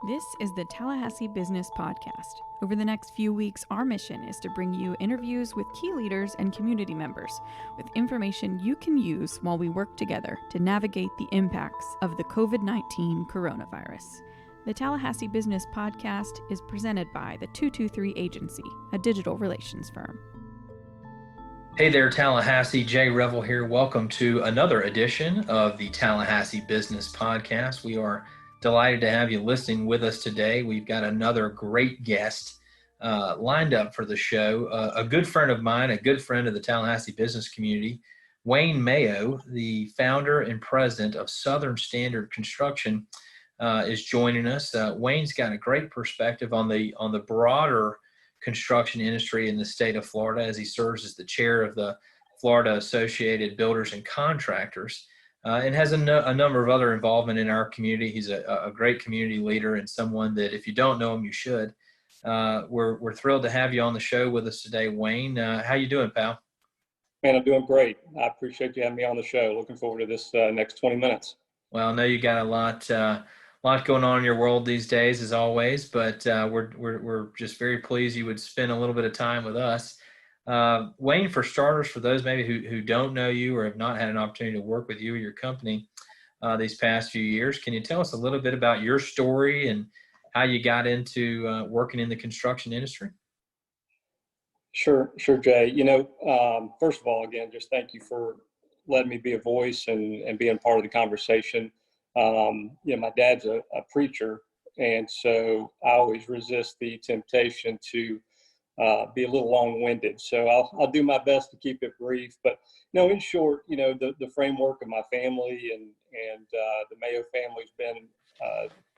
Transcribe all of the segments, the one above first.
This is the Tallahassee Business Podcast. Over the next few weeks, our mission is to bring you interviews with key leaders and community members with information you can use while we work together to navigate the impacts of the COVID-19 coronavirus. The Tallahassee Business Podcast is presented by the 223 Agency, a digital relations firm. Hey there, Tallahassee. Jay Revel here. Welcome to another edition of the Tallahassee Business Podcast. We are delighted to have you listening with us today. We've got another great guest lined up for the show. A good friend of mine, a good friend of the Tallahassee business community, Wayne Mayo, the founder and president of Southern Standard Construction, is joining us. Wayne's got a great perspective on the broader construction industry in the state of Florida, as he serves as the chair of the Florida Associated Builders and Contractors, and has a number of other involvement in our community. He's a great community leader and someone that, if you don't know him, you should. We're thrilled to have you on the show with us today, Wayne. How you doing, pal? Man, I'm doing great. I appreciate you having me on the show. Looking forward to this next 20 minutes. Well, I know you got a lot going on in your world these days, as always, but we're just very pleased you would spend a little bit of time with us. Wayne, for starters, for those maybe who don't know you or have not had an opportunity to work with you or your company these past few years, can you tell us a little bit about your story and how you got into working in the construction industry? Sure, Jay. First of all, again, just thank you for letting me be a voice and being part of the conversation. My dad's a preacher, and so I always resist the temptation to be a little long-winded. So I'll do my best to keep it brief. But in short, the framework of my family and the Mayo family's been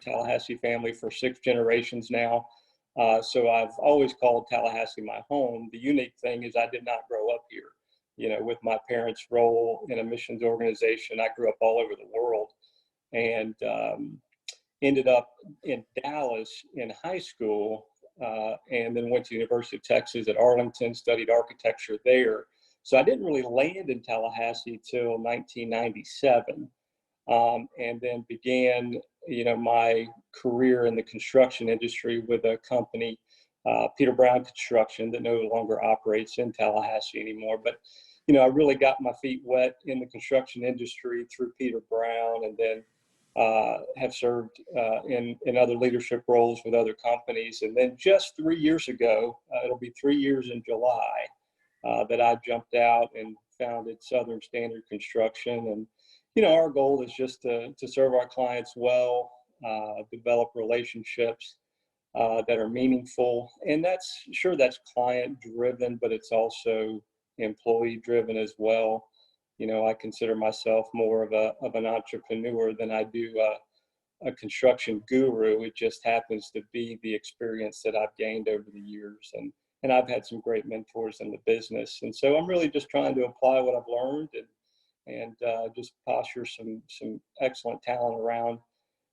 Tallahassee family for 6 generations now. So I've always called Tallahassee my home. The unique thing is I did not grow up here. With my parents' role in a missions organization, I grew up all over the world. And ended up in Dallas in high school, and then went to University of Texas at Arlington, studied architecture there. So I didn't really land in Tallahassee till 1997, and then began, my career in the construction industry with a company, Peter Brown Construction, that no longer operates in Tallahassee anymore. But I really got my feet wet in the construction industry through Peter Brown, and then have served in other leadership roles with other companies. And then just 3 years ago, it'll be 3 years in July, that I jumped out and founded Southern Standard Construction. And, our goal is just to serve our clients well, develop relationships that are meaningful. And that's client driven, but it's also employee driven as well. I consider myself more of an entrepreneur than I do a construction guru. It just happens to be the experience that I've gained over the years. And I've had some great mentors in the business. And so I'm really just trying to apply what I've learned and just posture some excellent talent around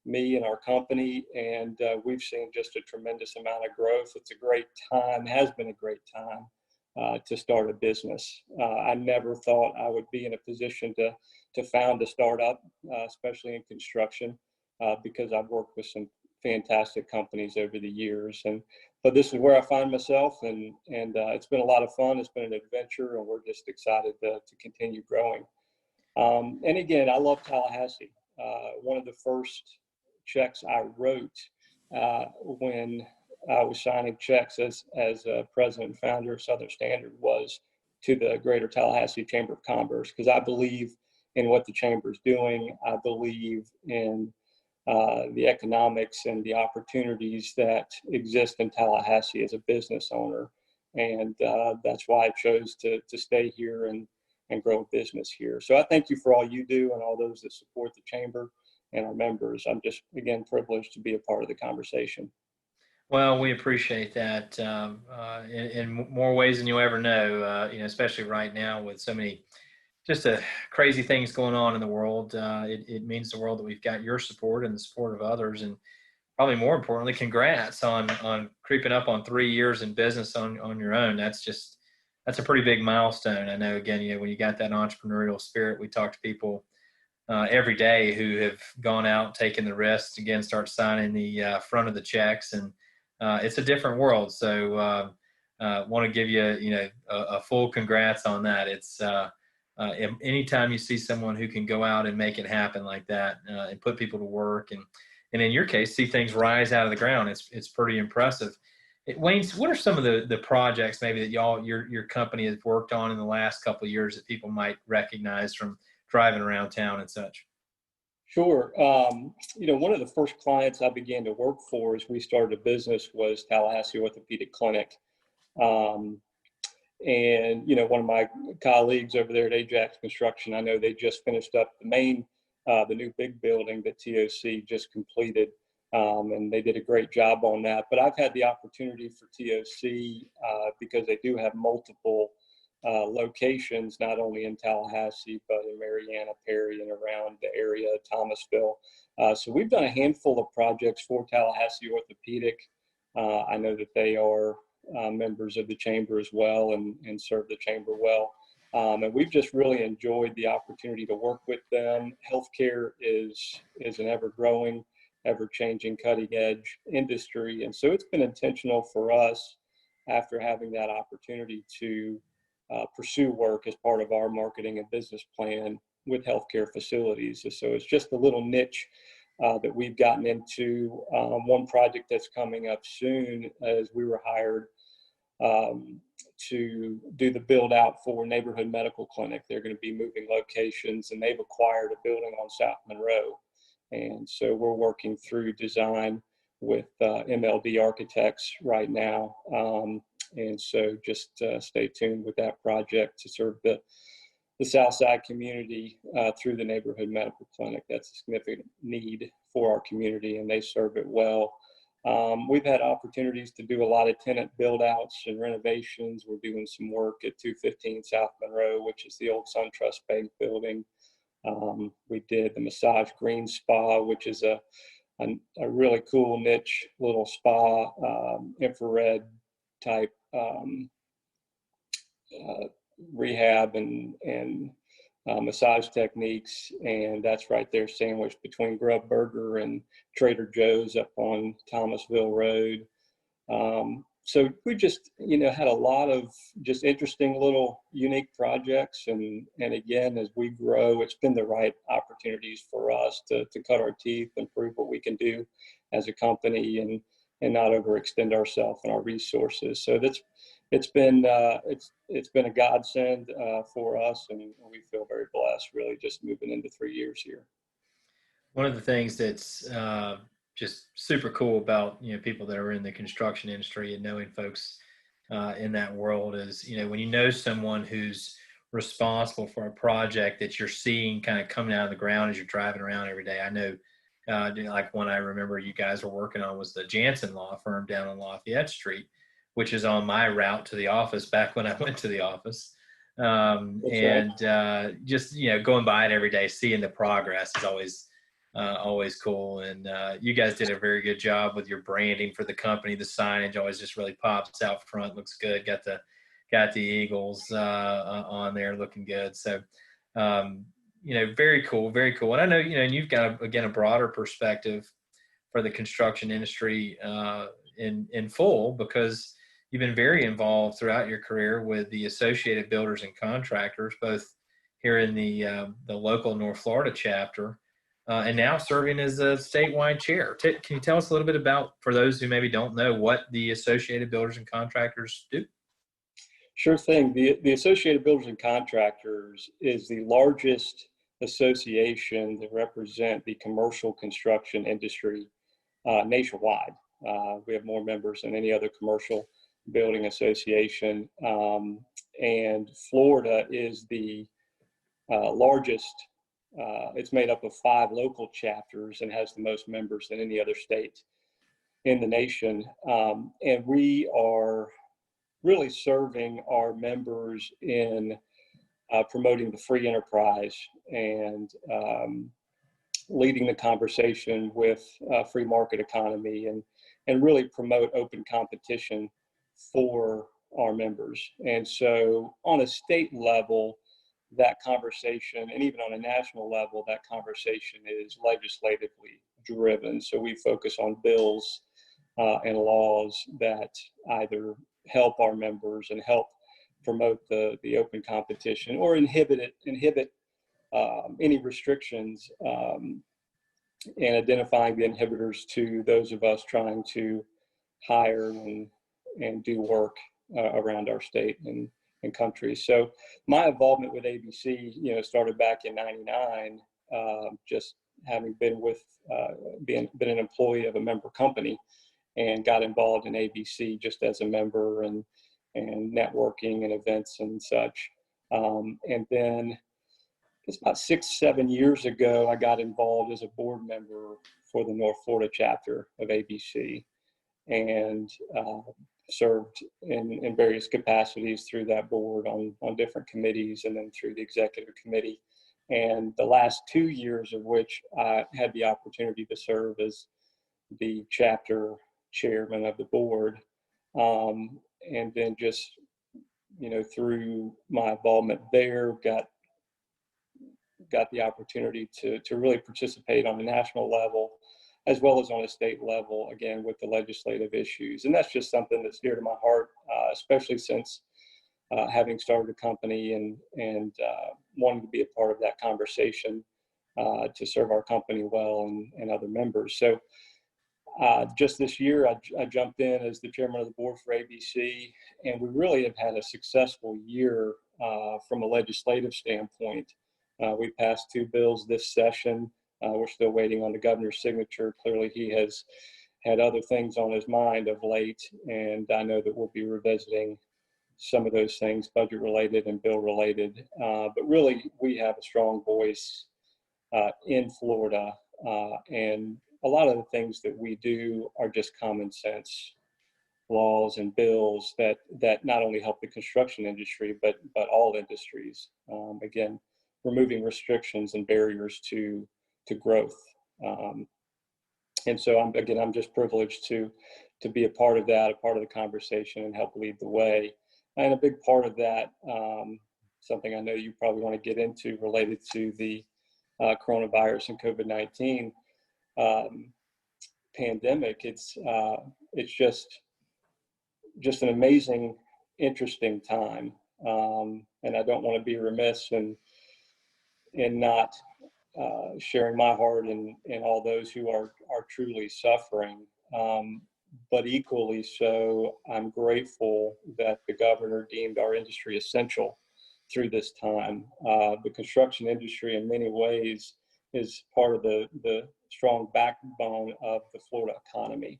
me and our company. And we've seen just a tremendous amount of growth. It's a great time, has been a great time to start a business. I never thought I would be in a position to found a startup, especially in construction, because I've worked with some fantastic companies over the years. But this is where I find myself, and it's been a lot of fun. It's been an adventure, and we're just excited to continue growing. And again, I love Tallahassee. One of the first checks I wrote when I was signing checks as president and founder of Southern Standard was to the Greater Tallahassee Chamber of Commerce, because I believe in what the chamber is doing. I believe in the economics and the opportunities that exist in Tallahassee as a business owner, and that's why I chose to stay here and grow a business here. So I thank you for all you do and all those that support the chamber and our members. I'm just, again, privileged to be a part of the conversation. Well, we appreciate that in more ways than you'll ever know, especially right now with so many just crazy things going on in the world. It means the world that we've got your support and the support of others. And probably more importantly, congrats on creeping up on 3 years in business on your own. That's a pretty big milestone. I know, again, when you got that entrepreneurial spirit, we talk to people every day who have gone out, taken the risk, again, start signing the front of the checks. And it's a different world. So want to give you, a full congrats on that. It's anytime you see someone who can go out and make it happen like that and put people to work and in your case, see things rise out of the ground, it's pretty impressive. Wayne, what are some of the projects maybe that your company has worked on in the last couple of years that people might recognize from driving around town and such? Sure. One of the first clients I began to work for as we started a business was Tallahassee Orthopedic Clinic. And one of my colleagues over there at Ajax Construction, I know they just finished up the new big building that TOC just completed. And they did a great job on that. But I've had the opportunity for TOC because they do have multiple locations, not only in Tallahassee, but in Mariana, Perry, and around the area, Thomasville. So we've done a handful of projects for Tallahassee Orthopedic. I know that they are members of the chamber as well and serve the chamber well. And we've just really enjoyed the opportunity to work with them. Healthcare is an ever-growing, ever-changing, cutting-edge industry. And so it's been intentional for us after having that opportunity to pursue work as part of our marketing and business plan with healthcare facilities. So it's just a little niche that we've gotten into. One project that's coming up soon is we were hired to do the build out for Neighborhood Medical Clinic. They're going to be moving locations and they've acquired a building on South Monroe. And so we're working through design with MLD Architects right now. And so just stay tuned with that project to serve the Southside community through the Neighborhood Medical Clinic. That's a significant need for our community and they serve it well. We've had opportunities to do a lot of tenant build outs and renovations. We're doing some work at 215 South Monroe, which is the old SunTrust Bank building. We did the Massage Green Spa, which is a really cool niche little spa, infrared type rehab and massage techniques, and that's right there sandwiched between Grub Burger and Trader Joe's up on Thomasville Road. So we just, had a lot of just interesting little unique projects. And again, as we grow, it's been the right opportunities for us to cut our teeth and prove what we can do as a company and not overextend ourselves and our resources. So it's been a godsend for us, and we feel very blessed, really, just moving into 3 years here. One of the things that's just super cool about people that are in the construction industry and knowing folks in that world is when you know someone who's responsible for a project that you're seeing kind of coming out of the ground as you're driving around every day. I know like one I remember you guys were working on was the Jansen Law Firm down on Lafayette Street, which is on my route to the office back when I went to the office. Just going by it every day, seeing the progress is always cool. And you guys did a very good job with your branding for the company. The signage always just really pops out front, looks good. Got the Eagles on there, looking good. So very cool, very cool. And I know and you've got again a broader perspective for the construction industry in full, because you've been very involved throughout your career with the Associated Builders and Contractors, both here in the local North Florida chapter, and now serving as a statewide chair. Can you tell us a little bit about, for those who maybe don't know, what the Associated Builders and Contractors do? Sure thing. The Associated Builders and Contractors is the largest association that represent the commercial construction industry nationwide. We have more members than any other commercial building association, and Florida is the largest. It's made up of 5 local chapters and has the most members than any other state in the nation. And we are really serving our members in promoting the free enterprise and leading the conversation with free market economy and really promote open competition for our members. And so on a state level, that conversation, and even on a national level, that conversation is legislatively driven. So we focus on bills and laws that either help our members and help promote the open competition, or inhibit any restrictions, and identifying the inhibitors to those of us trying to hire and do work around our state and country. So my involvement with ABC, started back in '99, just having been been an employee of a member company, and got involved in ABC just as a member and networking and events and such. And then it's about 6-7 years ago, I got involved as a board member for the North Florida chapter of ABC, and served in various capacities through that board on different committees, and then through the executive committee. And the last 2 years of which I had the opportunity to serve as the chapter chairman of the board. And then just, through my involvement there, got the opportunity to really participate on a national level, as well as on a state level, again, with the legislative issues. And that's just something that's dear to my heart, especially since having started a company and wanting to be a part of that conversation to serve our company well and other members. So just this year, I jumped in as the chairman of the board for ABC, and we really have had a successful year from a legislative standpoint. We passed 2 bills this session. We're still waiting on the governor's signature. Clearly, he has had other things on his mind of late, and I know that we'll be revisiting some of those things, budget related and bill related. But really, we have a strong voice in Florida, and a lot of the things that we do are just common sense laws and bills that not only help the construction industry, but all industries. Again, removing restrictions and barriers to growth. And so I'm just privileged to be a part of that, a part of the conversation, and help lead the way. And a big part of that, something I know you probably want to get into, related to the coronavirus and COVID-19 pandemic. It's just an amazing, interesting time. And I don't want to be remiss in not sharing my heart and all those who are truly suffering. But equally so, I'm grateful that the governor deemed our industry essential through this time. The construction industry, in many ways, is part of the strong backbone of the Florida economy.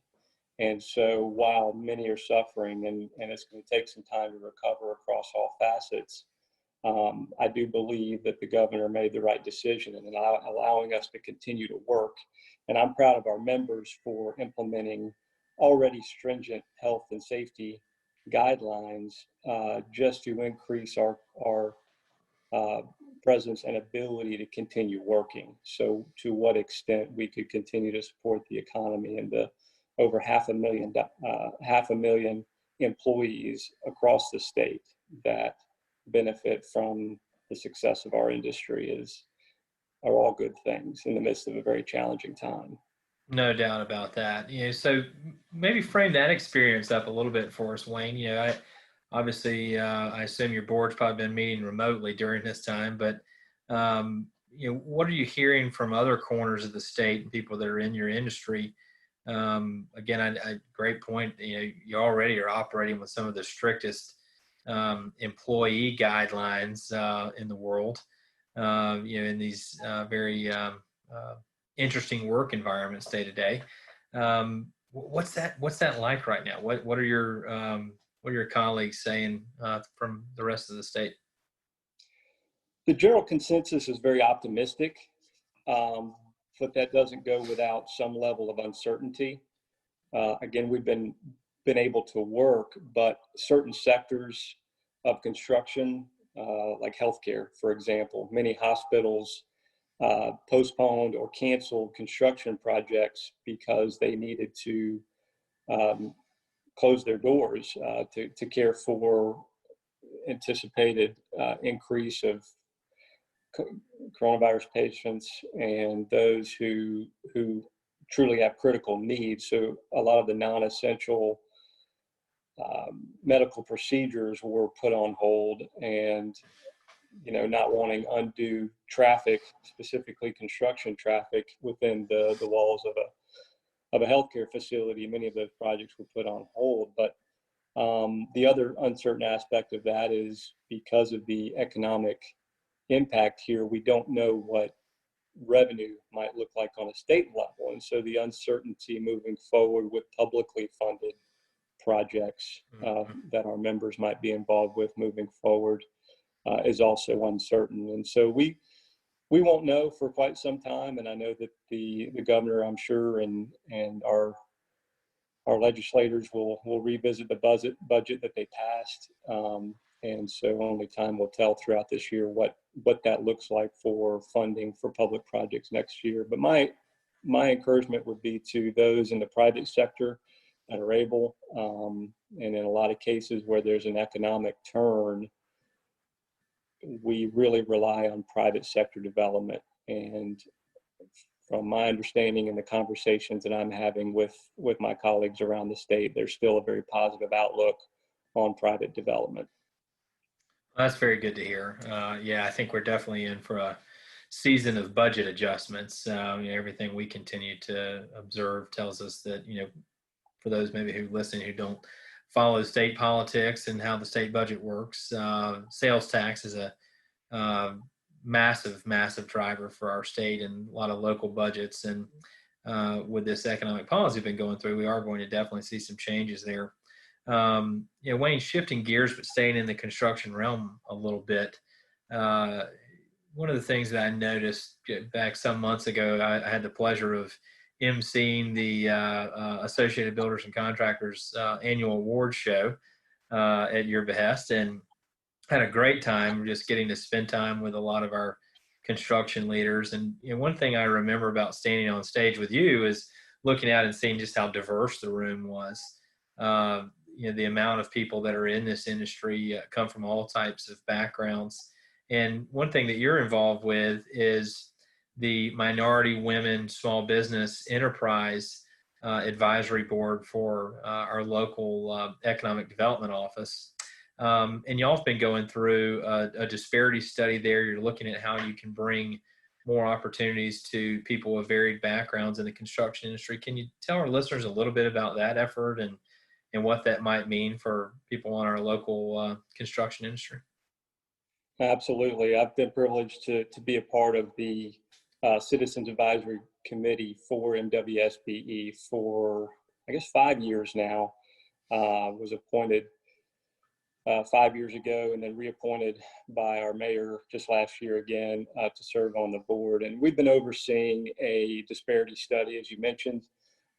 And so while many are suffering, and it's going to take some time to recover across all facets, I do believe that the governor made the right decision in allowing us to continue to work. And I'm proud of our members for implementing already stringent health and safety guidelines just to increase our presence and ability to continue working. So to what extent we could continue to support the economy and the over 500,000 employees across the state that benefit from the success of our industry are all good things in the midst of a very challenging time. No doubt about that. So maybe frame that experience up a little bit for us, Wayne. Obviously, I assume your board's probably been meeting remotely during this time, but what are you hearing from other corners of the state and people that are in your industry? Again, great point. You already are operating with some of the strictest employee guidelines in the world. In these very interesting work environments day to day. What's that like right now? What are your colleagues saying from the rest of the state? The general consensus is very optimistic, but that doesn't go without some level of uncertainty. Again, we've been able to work, but certain sectors of construction, like healthcare, for example, many hospitals postponed or canceled construction projects because they needed to close their doors to care for anticipated increase of coronavirus patients and those who truly have critical needs. So a lot of the non-essential medical procedures were put on hold, and not wanting undue traffic, specifically construction traffic, within the walls of a healthcare facility. Many of those projects were put on hold. But the other uncertain aspect of that is, because of the economic impact here, we don't know what revenue might look like on a state level. And so the uncertainty moving forward with publicly funded projects that our members might be involved with moving forward is also uncertain. And so we won't know for quite some time. And I know that the governor, I'm sure, and our legislators will revisit the budget that they passed. And so only time will tell throughout this year what that looks like for funding for public projects next year. But my encouragement would be to those in the private sector that are able, and in a lot of cases where there's an economic turn, we really rely on private sector development. And from my understanding and the conversations that I'm having with my colleagues around the state, there's still a very positive outlook on private development. That's very good to hear. Yeah, I think we're definitely in for a season of budget adjustments. Everything we continue to observe tells us that, for those maybe who listen who don't follow state politics and how the state budget works, sales tax is a massive driver for our state and a lot of local budgets. And with this economic policy we've been going through, we are going to definitely see some changes there. Wayne, shifting gears but staying in the construction realm a little bit, one of the things that I noticed back some months ago, I had the pleasure of emceeing the Associated Builders and Contractors annual award show at your behest, and had a great time just getting to spend time with a lot of our construction leaders. And one thing I remember about standing on stage with you is looking out and seeing just how diverse the room was. The amount of people that are in this industry come from all types of backgrounds. And one thing that you're involved with is the Minority Women Small Business Enterprise Advisory Board for our local economic development office. And y'all have been going through a disparity study there. You're looking at how you can bring more opportunities to people with varied backgrounds in the construction industry. Can you tell our listeners a little bit about that effort and what that might mean for people on our local construction industry? Absolutely. I've been privileged to be a part of the Citizens Advisory Committee for MWSBE for, I guess, 5 years now. Was appointed 5 years ago and then reappointed by our mayor just last year again to serve on the board. And we've been overseeing a disparity study, as you mentioned.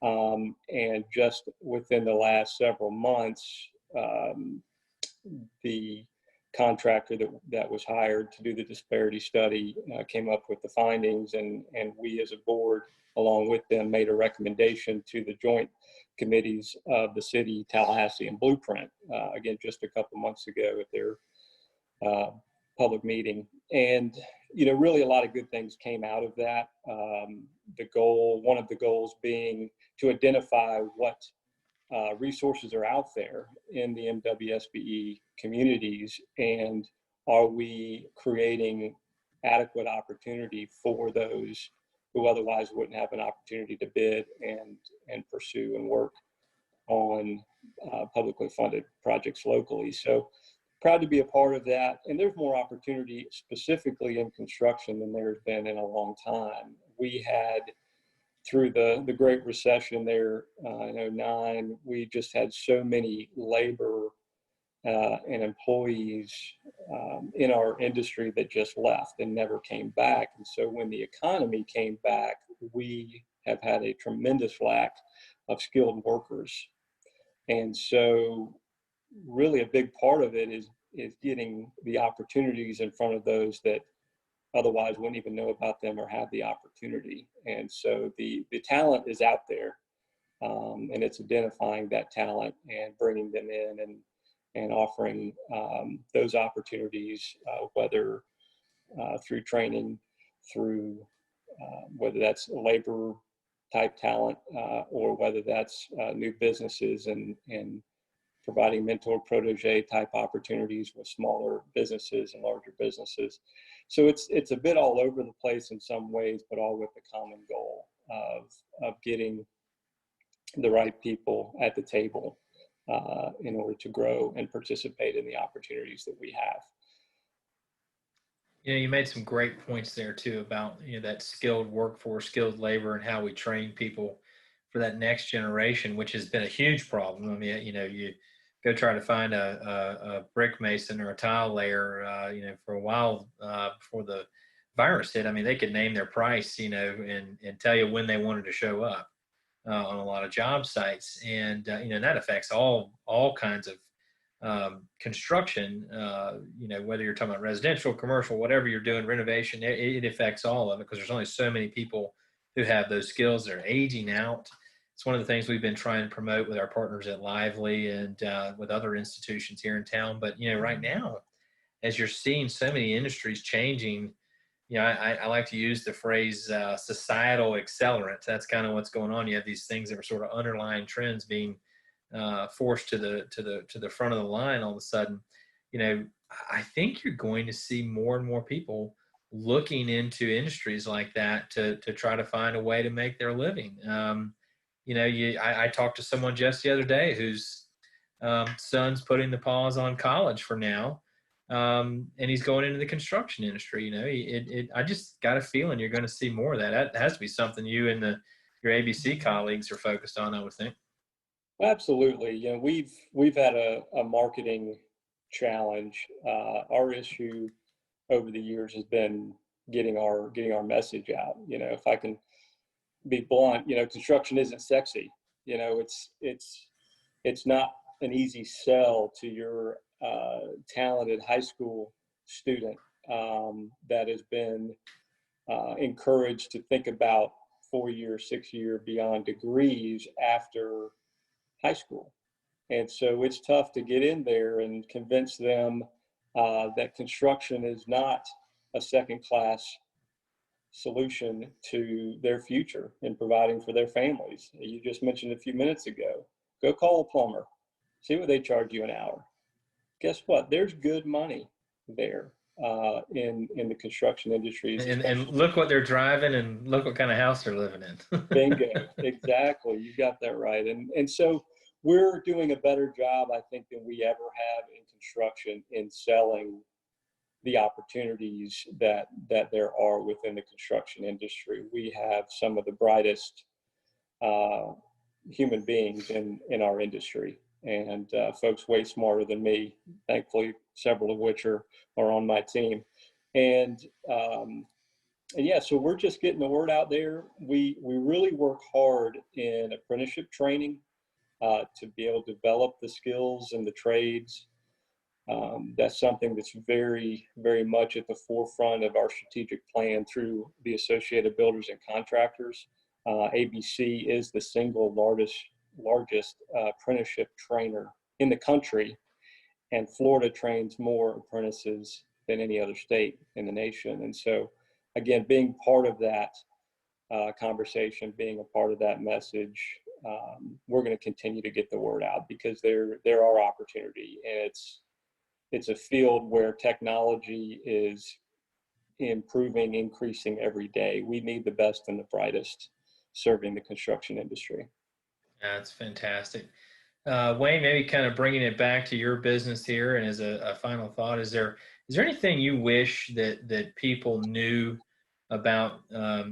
And just within the last several months, the contractor that was hired to do the disparity study came up with the findings, and we as a board, along with them, made a recommendation to the joint committees of the city, Tallahassee, and Blueprint, again, just a couple months ago at their public meeting. And, really a lot of good things came out of that. One of the goals being to identify what resources are out there in the MWSBE communities, and are we creating adequate opportunity for those who otherwise wouldn't have an opportunity to bid and pursue and work on publicly funded projects locally. So proud to be a part of that. And there's more opportunity specifically in construction than there's been in a long time. We had, through the Great Recession there in 2009, we just had so many labor and employees in our industry that just left and never came back. And so when the economy came back, we have had a tremendous lack of skilled workers. And so really a big part of it is getting the opportunities in front of those that otherwise wouldn't even know about them or have the opportunity. And so the talent is out there, and it's identifying that talent and bringing them in and offering those opportunities, whether through training, through whether that's labor type talent or whether that's new businesses and providing mentor protege type opportunities with smaller businesses and larger businesses. So it's a bit all over the place in some ways, but all with the common goal of getting the right people at the table in order to grow and participate in the opportunities that we have. You made some great points there too about that skilled workforce, skilled labor, and how we train people for that next generation, which has been a huge problem. I mean, you go try to find a brick mason or a tile layer, for a while before the virus hit. I mean, they could name their price, and tell you when they wanted to show up on a lot of job sites, and that affects all kinds of construction, whether you're talking about residential, commercial, whatever you're doing, renovation, it affects all of it because there's only so many people who have those skills that are aging out. It's one of the things we've been trying to promote with our partners at Lively and with other institutions here in town. But, right now, as you're seeing so many industries changing, I like to use the phrase societal accelerants. That's kind of what's going on. You have these things that are sort of underlying trends being forced to the front of the line all of a sudden. I think you're going to see more and more people looking into industries like that to try to find a way to make their living. I talked to someone just the other day whose son's putting the pause on college for now, and he's going into the construction industry. I just got a feeling you're going to see more of that. That has to be something you and your ABC colleagues are focused on, I would think. Absolutely. We've had a marketing challenge. Our issue over the years has been getting our message out. If I can be blunt, construction isn't sexy. It's not an easy sell to your talented high school student that has been encouraged to think about 4-year, 6-year, beyond degrees after high school. And so it's tough to get in there and convince them that construction is not a second-class solution to their future in providing for their families. You just mentioned a few minutes ago, go call a plumber, see what they charge you an hour. Guess what? There's good money there in the construction industries. And look what they're driving and look what kind of house they're living in. Bingo. Exactly. You got that right. And so we're doing a better job, I think, than we ever have in construction in selling the opportunities that there are within the construction industry. We have some of the brightest human beings in our industry, and folks way smarter than me, thankfully, several of which are on my team. And yeah, so we're just getting the word out there. We really work hard in apprenticeship training to be able to develop the skills and the trades. That's something that's very, very much at the forefront of our strategic plan through the Associated Builders and Contractors. ABC is the single largest apprenticeship trainer in the country, and Florida trains more apprentices than any other state in the nation. And so, again, being part of that conversation, being a part of that message, we're going to continue to get the word out because there are opportunity, and it's a field where technology is improving, increasing every day. We need the best and the brightest serving the construction industry. That's fantastic. Wayne, maybe kind of bringing it back to your business here, and as a final thought, is there anything you wish that people knew about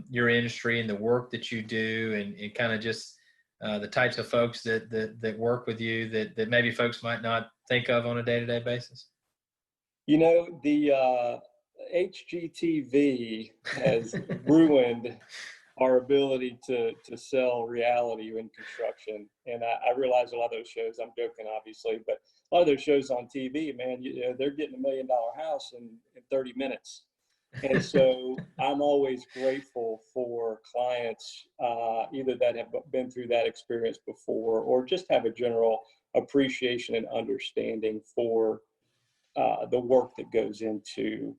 your industry and the work that you do, and kind of just the types of folks that work with you that maybe folks might not think of on a day-to-day basis? The HGTV has ruined our ability to sell reality in construction. And I realize a lot of those shows, I'm joking obviously, but a lot of those shows on TV, man, they're getting $1 million house in 30 minutes. And so I'm always grateful for clients either that have been through that experience before or just have a general appreciation and understanding for the work that goes into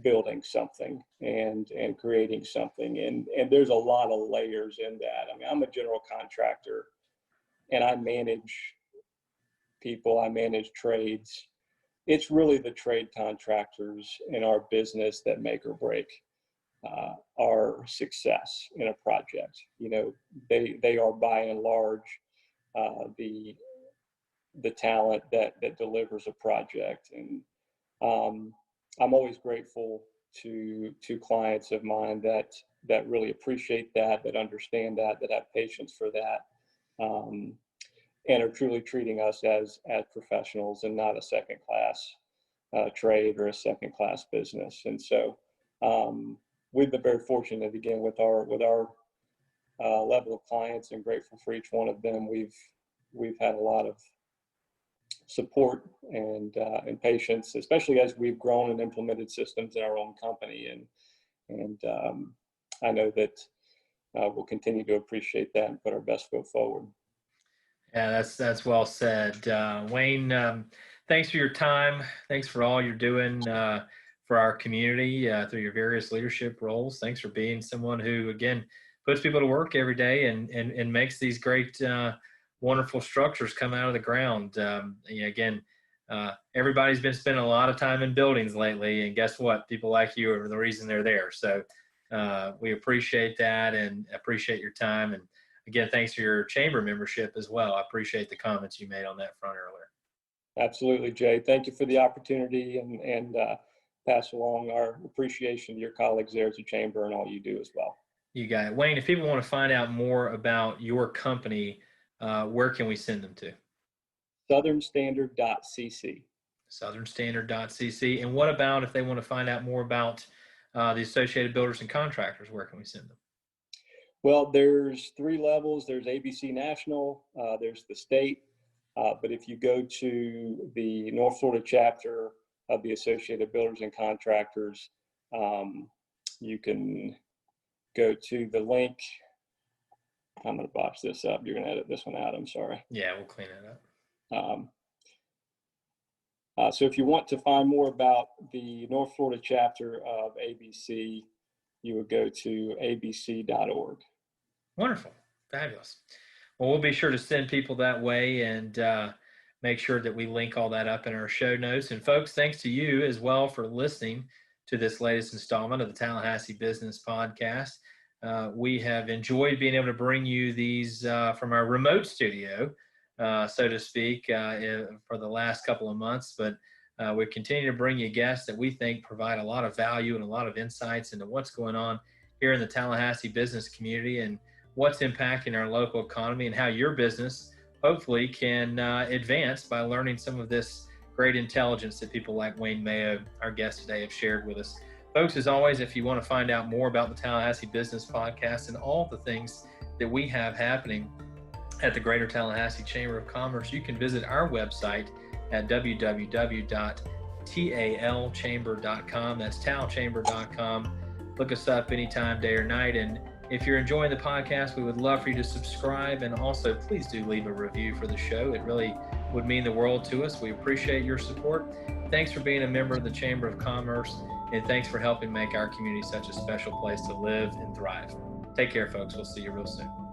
building something and creating something. And there's a lot of layers in that. I mean, I'm a general contractor and I manage people, I manage trades. It's really the trade contractors in our business that make or break our success in a project. You know, they are by and large the talent that delivers a project. And I'm always grateful to clients of mine that really appreciate that understand that have patience for that, and are truly treating us as professionals and not a second class trade or a second class business. And so we've been very fortunate, again, with our level of clients, and grateful for each one of them. We've had a lot of support and patience, especially as we've grown and implemented systems in our own company. And I know that we'll continue to appreciate that and put our best foot forward. Yeah, that's well said. Wayne, thanks for your time. Thanks for all you're doing for our community through your various leadership roles. Thanks for being someone who, again, puts people to work every day and makes these great, wonderful structures come out of the ground. Again, everybody's been spending a lot of time in buildings lately, and guess what? People like you are the reason they're there. So we appreciate that and appreciate your time. And again, thanks for your chamber membership as well. I appreciate the comments you made on that front earlier. Absolutely, Jay. Thank you for the opportunity, and pass along our appreciation to your colleagues there at the chamber and all you do as well. You got it. Wayne, if people want to find out more about your company, where can we send them to? southernstandard.cc. southernstandard.cc. And what about if they want to find out more about the Associated Builders and Contractors, where can we send them? Well, there's 3 levels. There's ABC National, there's the state, but if you go to the North Florida chapter of the Associated Builders and Contractors, you can go to the link. I'm going to botch this up. You're going to edit this one out. I'm sorry. Yeah, we'll clean it up. So if you want to find more about the North Florida chapter of ABC, you would go to abc.org. Wonderful. Fabulous. Well, we'll be sure to send people that way and make sure that we link all that up in our show notes. And folks, thanks to you as well for listening to this latest installment of the Tallahassee Business Podcast. We have enjoyed being able to bring you these from our remote studio, so to speak, for the last couple of months. But we continue to bring you guests that we think provide a lot of value and a lot of insights into what's going on here in the Tallahassee business community and what's impacting our local economy and how your business hopefully can advance by learning some of this great intelligence that people like Wayne Mayo, our guest today, have shared with us. Folks, as always, if you want to find out more about the Tallahassee Business Podcast and all the things that we have happening at the Greater Tallahassee Chamber of Commerce, you can visit our website at www.talchamber.com. That's talchamber.com. Look us up anytime, day or night. And if you're enjoying the podcast, we would love for you to subscribe, and also please do leave a review for the show. It really would mean the world to us. We appreciate your support. Thanks for being a member of the Chamber of Commerce, and thanks for helping make our community such a special place to live and thrive. Take care, folks. We'll see you real soon.